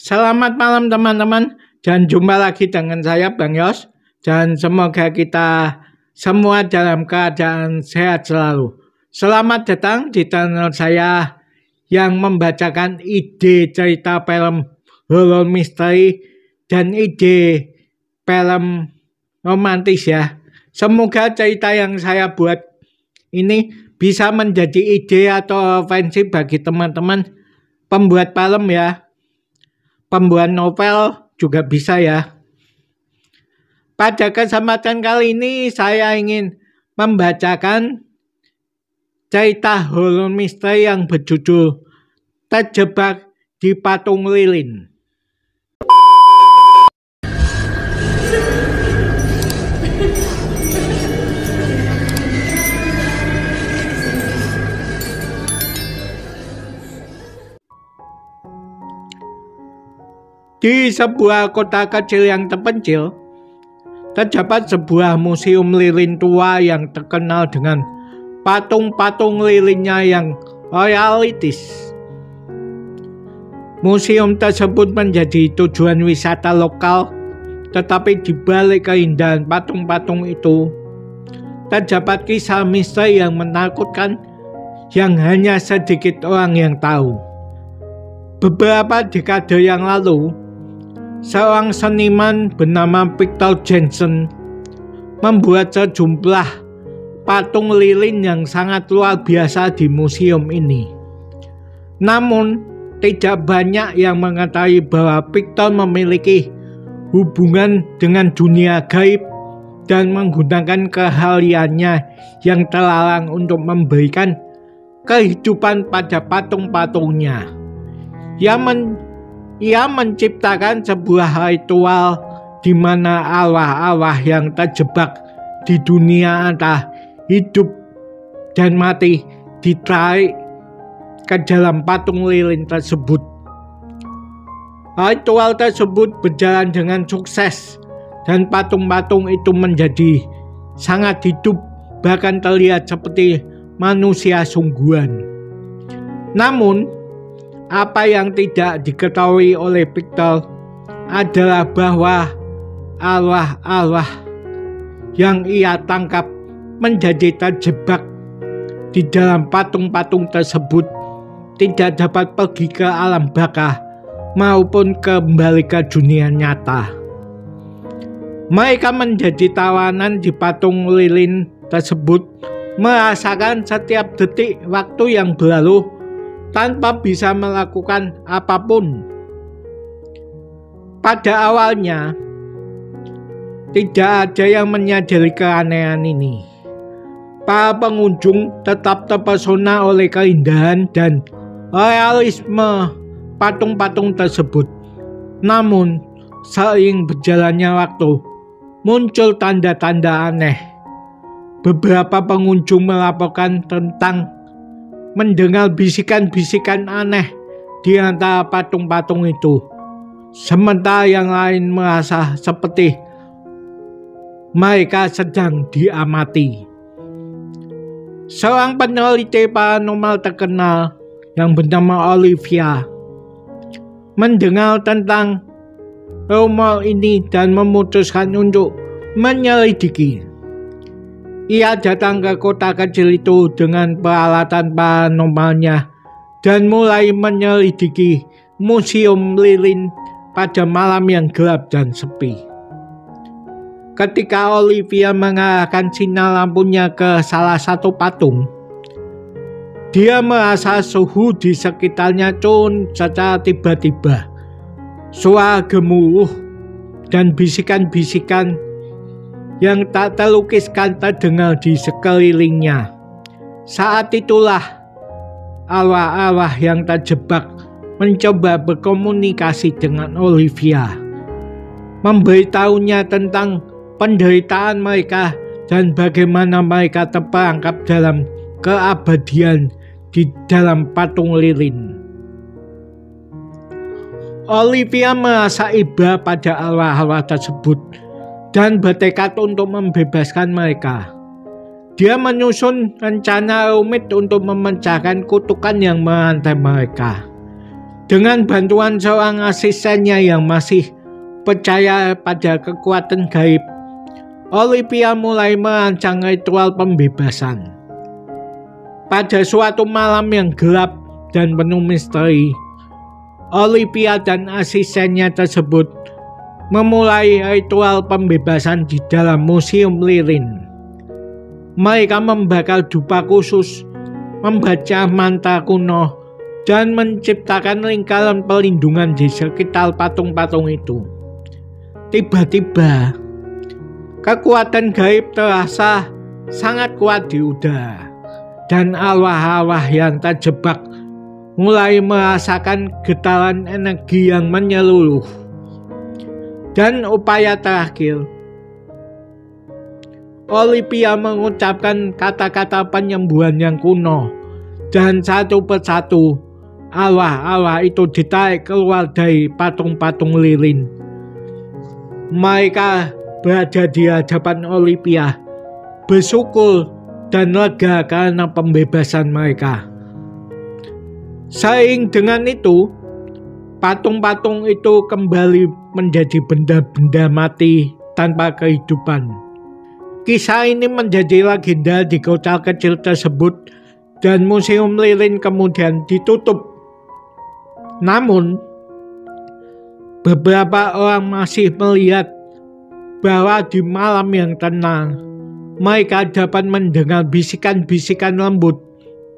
Selamat malam teman-teman, dan jumpa lagi dengan saya Bang Yos, dan semoga kita semua dalam keadaan sehat selalu. Selamat datang di channel saya yang membacakan ide cerita film horor misteri dan ide film romantis ya. Semoga cerita yang saya buat ini bisa menjadi ide atau referensi bagi teman-teman pembuat film ya. Pembuat novel juga bisa ya. Pada kesempatan kali ini saya ingin membacakan cerita horor misteri yang berjudul Terjebak di Patung Lilin. Di sebuah kota kecil yang terpencil, terdapat sebuah museum lilin tua yang terkenal dengan patung-patung lilinnya yang realistis. Museum tersebut menjadi tujuan wisata lokal, tetapi di balik keindahan patung-patung itu, terdapat kisah misteri yang menakutkan yang hanya sedikit orang yang tahu. Beberapa dekade yang lalu, seorang seniman bernama Victor Jensen membuat sejumlah patung lilin yang sangat luar biasa di museum ini. Namun, tidak banyak yang mengetahui bahwa Victor memiliki hubungan dengan dunia gaib dan menggunakan keahliannya yang terlarang untuk memberikan kehidupan pada patung-patungnya. Ia menciptakan sebuah ritual di mana arwah-arwah yang terjebak di dunia antara hidup dan mati ditarik ke dalam patung lilin tersebut. Ritual tersebut berjalan dengan sukses dan patung-patung itu menjadi sangat hidup, bahkan terlihat seperti manusia sungguhan. Namun, apa yang tidak diketahui oleh Victor adalah bahwa arwah-arwah yang ia tangkap menjadi terjebak di dalam patung-patung tersebut tidak dapat pergi ke alam baka maupun kembali ke dunia nyata. Mereka menjadi tawanan di patung lilin tersebut, merasakan setiap detik waktu yang berlalu tanpa bisa melakukan apapun. Pada awalnya, tidak ada yang menyadari keanehan ini. Para pengunjung tetap terpesona oleh keindahan dan realisme patung-patung tersebut. Namun, seiring berjalannya waktu, muncul tanda-tanda aneh. Beberapa pengunjung melaporkan tentang mendengar bisikan-bisikan aneh di antara patung-patung itu. Sementara yang lain merasa seperti mereka sedang diamati. Seorang peneliti paranormal terkenal yang bernama Olivia mendengar tentang rumor ini dan memutuskan untuk menyelidiki. Ia datang ke kota kecil itu dengan peralatan paranormalnya dan mulai menyelidiki museum lilin pada malam yang gelap dan sepi. Ketika Olivia mengarahkan sinar lampunya ke salah satu patung, dia merasa suhu di sekitarnya turun secara tiba-tiba. Suara gemuruh dan bisikan-bisikan yang tak terlukiskan terdengar di sekelilingnya. Saat itulah arwah-arwah yang terjebak mencoba berkomunikasi dengan Olivia, memberitahunya tentang penderitaan mereka dan bagaimana mereka terperangkap dalam keabadian di dalam patung lilin. Olivia merasa iba pada arwah-arwah tersebut dan bertekad untuk membebaskan mereka. Dia menyusun rencana rumit untuk memecahkan kutukan yang mengantai mereka. Dengan bantuan seorang asistennya yang masih percaya pada kekuatan gaib, Olivia mulai merancang ritual pembebasan. Pada suatu malam yang gelap dan penuh misteri, Olivia dan asistennya tersebut memulai ritual pembebasan di dalam museum lilin. Mereka membakar dupa khusus, membaca mantra kuno, dan menciptakan lingkaran pelindungan di sekitar patung-patung itu. Tiba-tiba, kekuatan gaib terasa sangat kuat di udara, dan arwah-arwah yang terjebak mulai merasakan getaran energi yang menyeluruh. Dan upaya terakhir, Olivia mengucapkan kata-kata penyembuhan yang kuno, dan satu persatu arwah-arwah itu ditarik keluar dari patung-patung lilin. Mereka berada di hadapan Olivia, bersyukur dan lega karena pembebasan mereka. Seiring dengan itu, patung-patung itu kembali menjadi benda-benda mati tanpa kehidupan. Kisah ini menjadi legenda di kota kecil tersebut, dan museum lilin kemudian ditutup. Namun, beberapa orang masih melihat bahwa di malam yang tenang, mereka dapat mendengar bisikan-bisikan lembut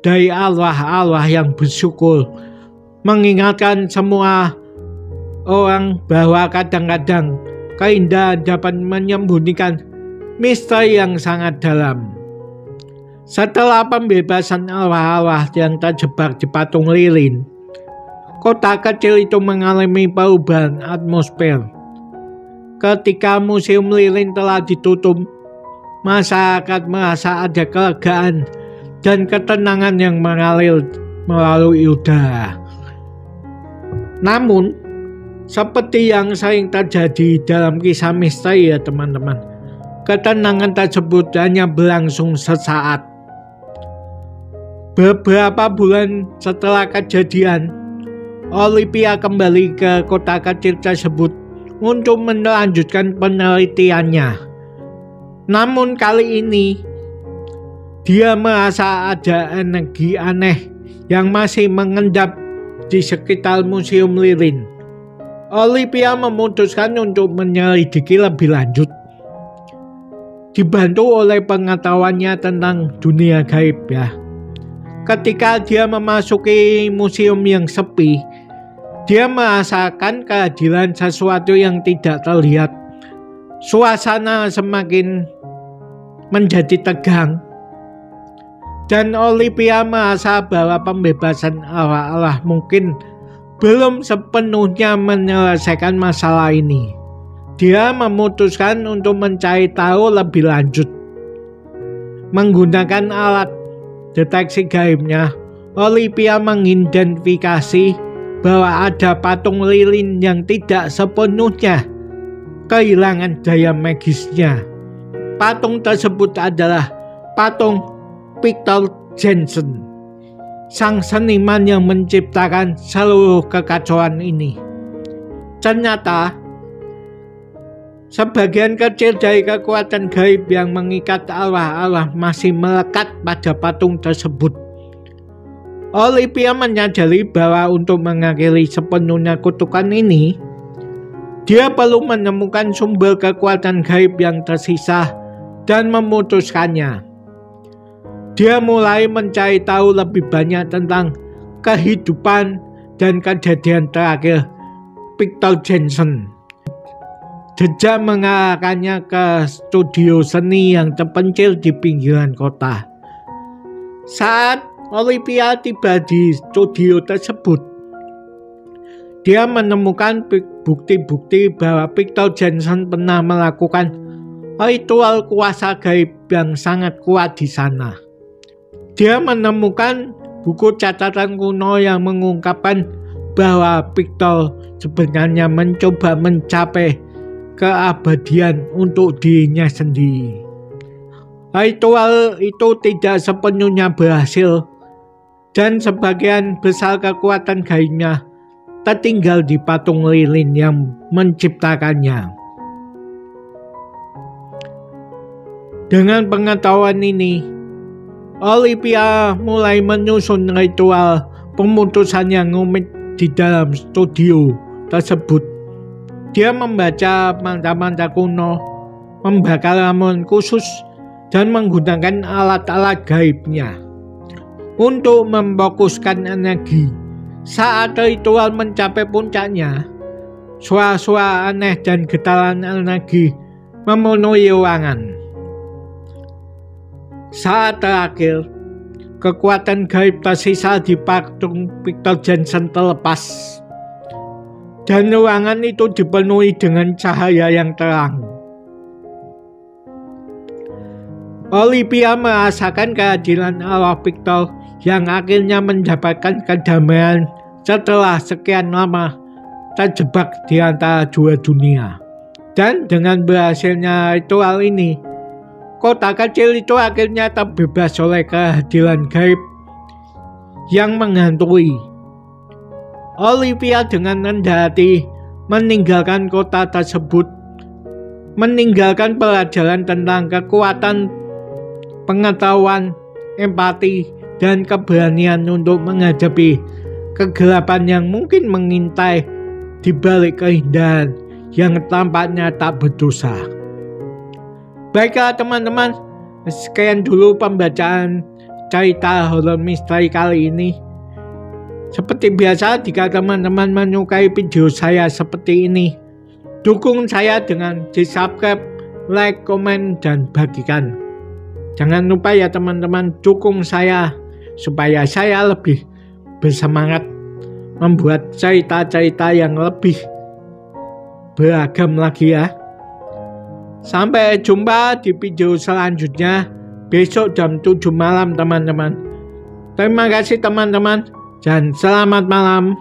dari arwah-arwah yang bersyukur, mengingatkan semua orang bahwa kadang-kadang keindahan dapat menyembunyikan misteri yang sangat dalam. Setelah pembebasan arwah-arwah yang terjebak di patung lilin, kota kecil itu mengalami perubahan atmosfer. Ketika museum lilin telah ditutup, masyarakat merasa ada kelegaan dan ketenangan yang mengalir melalui udara. Namun, seperti yang sering terjadi dalam kisah misteri ya teman-teman, ketenangan tersebut hanya berlangsung sesaat. Beberapa bulan setelah kejadian, Olivia kembali ke kota kecil tersebut untuk melanjutkan penelitiannya. Namun kali ini, dia merasa ada energi aneh yang masih mengendap di sekitar museum lilin. Olivia memutuskan untuk menyelidiki lebih lanjut. Dibantu oleh pengetahuannya tentang dunia gaib ya. Ketika dia memasuki museum yang sepi, dia merasakan kehadiran sesuatu yang tidak terlihat. Suasana semakin menjadi tegang, dan Olivia merasa bahwa pembebasan arwah-arwah mungkin belum sepenuhnya menyelesaikan masalah ini. Dia memutuskan untuk mencari tahu lebih lanjut. Menggunakan alat deteksi gaibnya, Olivia mengidentifikasi bahwa ada patung lilin yang tidak sepenuhnya kehilangan daya magisnya. Patung tersebut adalah patung Victor Jensen, sang seniman yang menciptakan seluruh kekacauan ini. Ternyata, sebagian kecil dari kekuatan gaib yang mengikat arwah-arwah masih melekat pada patung tersebut. Olivia menyadari bahwa untuk mengakhiri sepenuhnya kutukan ini, dia perlu menemukan sumber kekuatan gaib yang tersisa dan memutuskannya. Dia mulai mencari tahu lebih banyak tentang kehidupan dan kejadian terakhir Victor Jensen. Jejak mengarahkannya ke studio seni yang terpencil di pinggiran kota. Saat Olivia tiba di studio tersebut, dia menemukan bukti-bukti bahwa Victor Jensen pernah melakukan ritual kuasa gaib yang sangat kuat di sana. Dia menemukan buku catatan kuno yang mengungkapkan bahwa Victor sebenarnya mencoba mencapai keabadian untuk dirinya sendiri. Ritual itu tidak sepenuhnya berhasil, dan sebagian besar kekuatan gaibnya tertinggal di patung lilin yang menciptakannya. Dengan pengetahuan ini, Olivia mulai menyusun ritual pemutusan yang rumit di dalam studio tersebut. Dia membaca mantra-mantra kuno, membakar ramuan khusus, dan menggunakan alat-alat gaibnya untuk memfokuskan energi. Saat ritual mencapai puncaknya, suara-suara aneh dan getaran energi memenuhi ruangan. Saat terakhir, kekuatan gaib tersisa di patung Victor Jensen terlepas, dan ruangan itu dipenuhi dengan cahaya yang terang. Olivia merasakan kehadiran arwah Victor yang akhirnya mendapatkan kedamaian setelah sekian lama terjebak di antara dua dunia. Dan dengan berhasilnya ritual ini, kota kecil itu akhirnya terbebas oleh kehadiran gaib yang menghantui. Olivia dengan rendah hati meninggalkan kota tersebut, meninggalkan pelajaran tentang kekuatan pengetahuan, empati, dan keberanian untuk menghadapi kegelapan yang mungkin mengintai di balik keindahan yang tampaknya tak berdosa. Baiklah teman-teman, sekian dulu pembacaan cerita horor misteri kali ini. Seperti biasa, jika teman-teman menyukai video saya seperti ini, dukung saya dengan di-subscribe, like, komen, dan bagikan. Jangan lupa ya teman-teman, dukung saya supaya saya lebih bersemangat membuat cerita-cerita yang lebih beragam lagi ya. Sampai jumpa di video selanjutnya besok jam 7 malam teman-teman. Terima kasih teman-teman dan selamat malam.